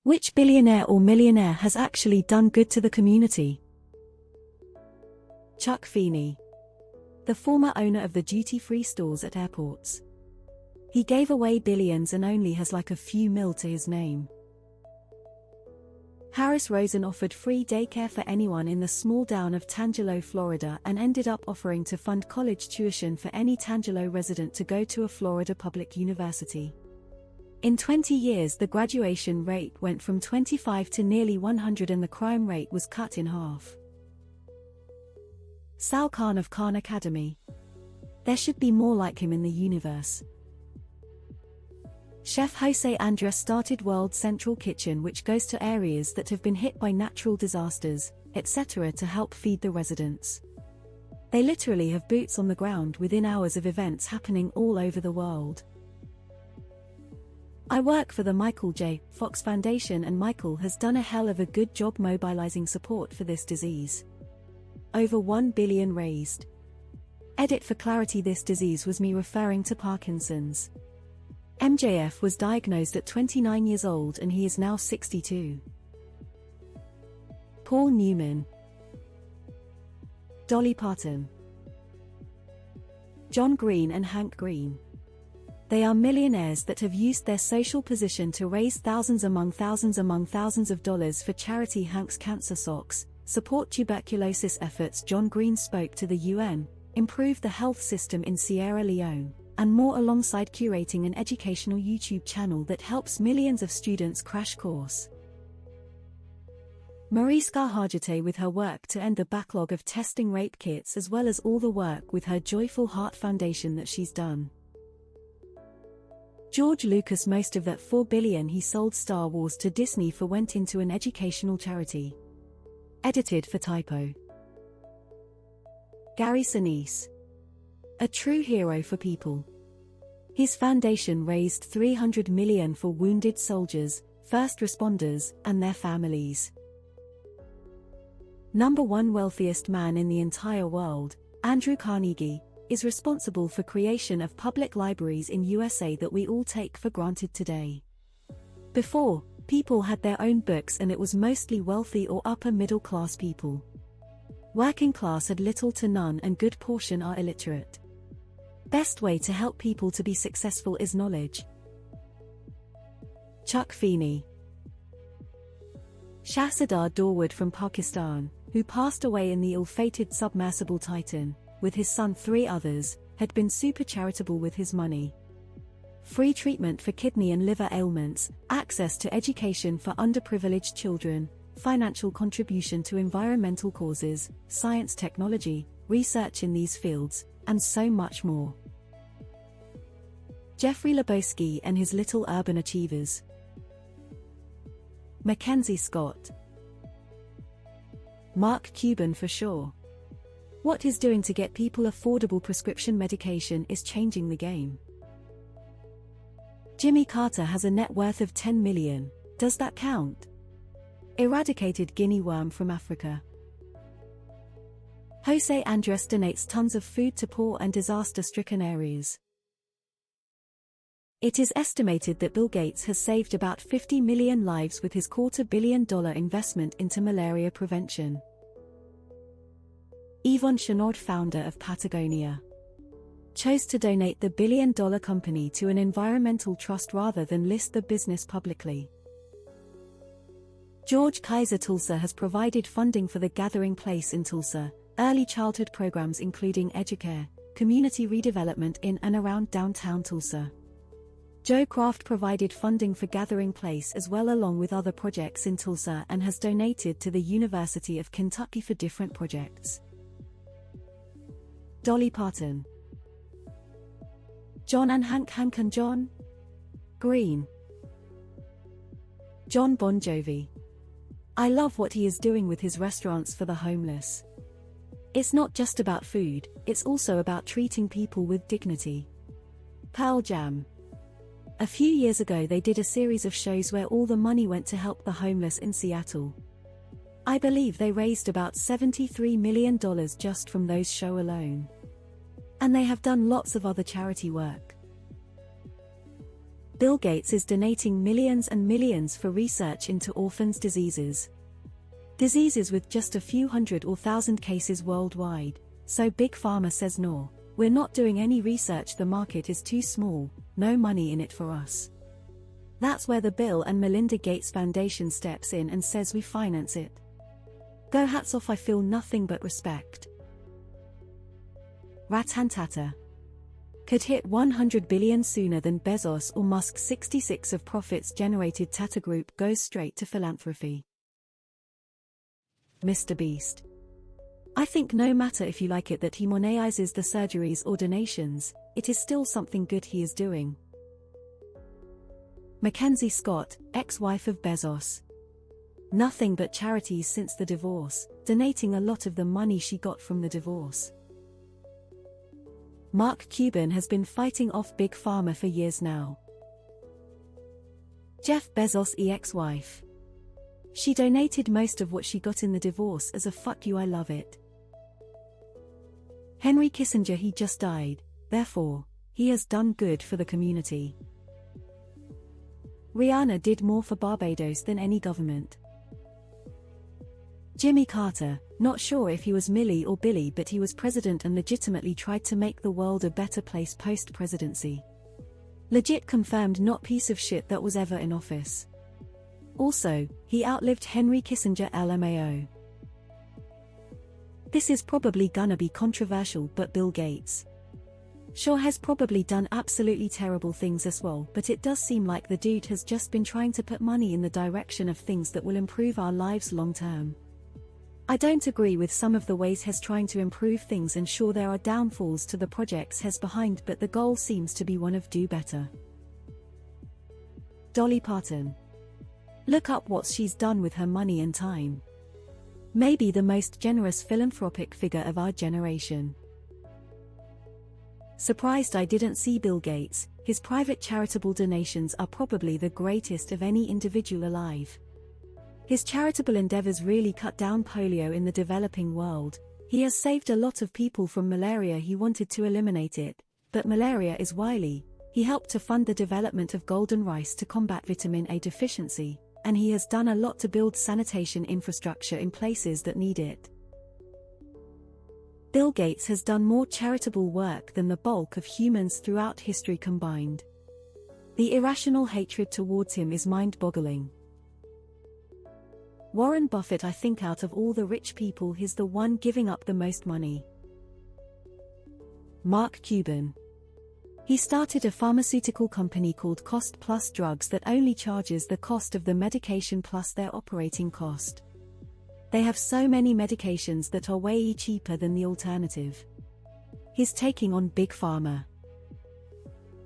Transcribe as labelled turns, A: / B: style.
A: Which billionaire or millionaire has actually done good to the community? Chuck Feeney, the former owner of the duty-free stores at airports. He gave away billions and only has like a few mil to his name. Harris Rosen offered free daycare for anyone in the small town of Tangelo, Florida, and ended up offering to fund college tuition for any Tangelo resident to go to a Florida public university. In 20 years, the graduation rate went from 25 to nearly 100 and the crime rate was cut in half. Sal Khan of Khan Academy. There should be more like him in the universe. Chef Jose Andres started World Central Kitchen, which goes to areas that have been hit by natural disasters, etc. to help feed the residents. They literally have boots on the ground within hours of events happening all over the world. I work for the Michael J. Fox Foundation and Michael has done a hell of a good job mobilizing support for this disease. Over 1 billion raised. Edit for clarity, this disease was me referring to Parkinson's. MJF was diagnosed at 29 years old and he is now 62. Paul Newman. Dolly Parton. John Green and Hank Green. They are millionaires that have used their social position to raise thousands among thousands of dollars for charity. Hank's cancer socks, support tuberculosis efforts. John Green spoke to the UN, improve the health system in Sierra Leone, and more, alongside curating an educational YouTube channel that helps millions of students crash course. Mariska Hargitay, with her work to end the backlog of testing rape kits, as well as all the work with her Joyful Heart Foundation that she's done. George Lucas, most of that $4 billion he sold Star Wars to Disney for went into an educational charity. Edited for typo. Gary Sinise. A true hero for people. His foundation raised $300 million for wounded soldiers, first responders, and their families. Number 1 wealthiest man in the entire world, Andrew Carnegie, is responsible for creation of public libraries in USA that we all take for granted today. Before, people had their own books and it was mostly wealthy or upper middle class people. Working class had little to none and good portion are illiterate. Best way to help people to be successful is knowledge. Chuck Feeney. Shahzada Dawood from Pakistan, who passed away in the ill-fated submersible Titan, with his son 3 others, had been super charitable with his money. Free treatment for kidney and liver ailments, access to education for underprivileged children, financial contribution to environmental causes, science, technology, research in these fields, and so much more. Jeffrey Lebowski and his Little Urban Achievers. Mackenzie Scott. Mark Cuban for sure. What he's doing to get people affordable prescription medication is changing the game. Jimmy Carter has a net worth of $10 million. Does that count? Eradicated guinea worm from Africa. Jose Andres donates tons of food to poor and disaster-stricken areas. It is estimated that Bill Gates has saved about 50 million lives with his $250 million investment into malaria prevention. Yvon Chouinard, founder of Patagonia, chose to donate the billion-dollar company to an environmental trust rather than list the business publicly. George Kaiser Tulsa has provided funding for the Gathering Place in Tulsa, early childhood programs including Educare, community redevelopment in and around downtown Tulsa. Joe Kraft provided funding for Gathering Place as well, along with other projects in Tulsa, and has donated to the University of Kentucky for different projects. Dolly Parton. John and Hank and John Green. John Bon Jovi. I love what he is doing with his restaurants for the homeless. It's not just about food, it's also about treating people with dignity. Pearl Jam. A few years ago they did a series of shows where all the money went to help the homeless in Seattle. I believe they raised about $73 million just from those shows alone. And they have done lots of other charity work. Bill Gates is donating millions and millions for research into orphans' diseases. Diseases with just a few hundred or thousand cases worldwide, so Big Pharma says no, we're not doing any research, the market is too small, no money in it for us. That's where the Bill and Melinda Gates Foundation steps in and says we finance it. Go hats off, I feel nothing but respect. Ratan Tata could hit 100 billion sooner than Bezos or Musk. 66% of profits generated Tata Group goes straight to philanthropy. Mr. Beast. I think no matter if you like it that he monetizes the surgeries or donations, it is still something good he is doing. Mackenzie Scott, ex-wife of Bezos. Nothing but charities since the divorce, donating a lot of the money she got from the divorce. Mark Cuban has been fighting off Big Pharma for years now. Jeff Bezos' ex-wife. She donated most of what she got in the divorce as a fuck you, I love it. Henry Kissinger, he just died, therefore, he has done good for the community. Rihanna did more for Barbados than any government. Jimmy Carter, not sure if he was Millie or Billy, but he was president and legitimately tried to make the world a better place post-presidency. Legit confirmed not piece of shit that was ever in office. Also, he outlived Henry Kissinger LMAO. This is probably gonna be controversial, but Bill Gates sure has probably done absolutely terrible things as well, but it does seem like the dude has just been trying to put money in the direction of things that will improve our lives long term. I don't agree with some of the ways he's trying to improve things, and sure there are downfalls to the projects he's behind, but the goal seems to be one of do better. Dolly Parton. Look up what she's done with her money and time. Maybe the most generous philanthropic figure of our generation. Surprised I didn't see Bill Gates. His private charitable donations are probably the greatest of any individual alive. His charitable endeavors really cut down polio in the developing world. He has saved a lot of people from malaria. He wanted to eliminate it, but malaria is wily. He helped to fund the development of golden rice to combat vitamin A deficiency, and he has done a lot to build sanitation infrastructure in places that need it. Bill Gates has done more charitable work than the bulk of humans throughout history combined. The irrational hatred towards him is mind-boggling. Warren Buffett. I think out of all the rich people he's the one giving up the most money. Mark Cuban. He started a pharmaceutical company called Cost Plus Drugs that only charges the cost of the medication plus their operating cost. They have so many medications that are way cheaper than the alternative. He's taking on Big Pharma.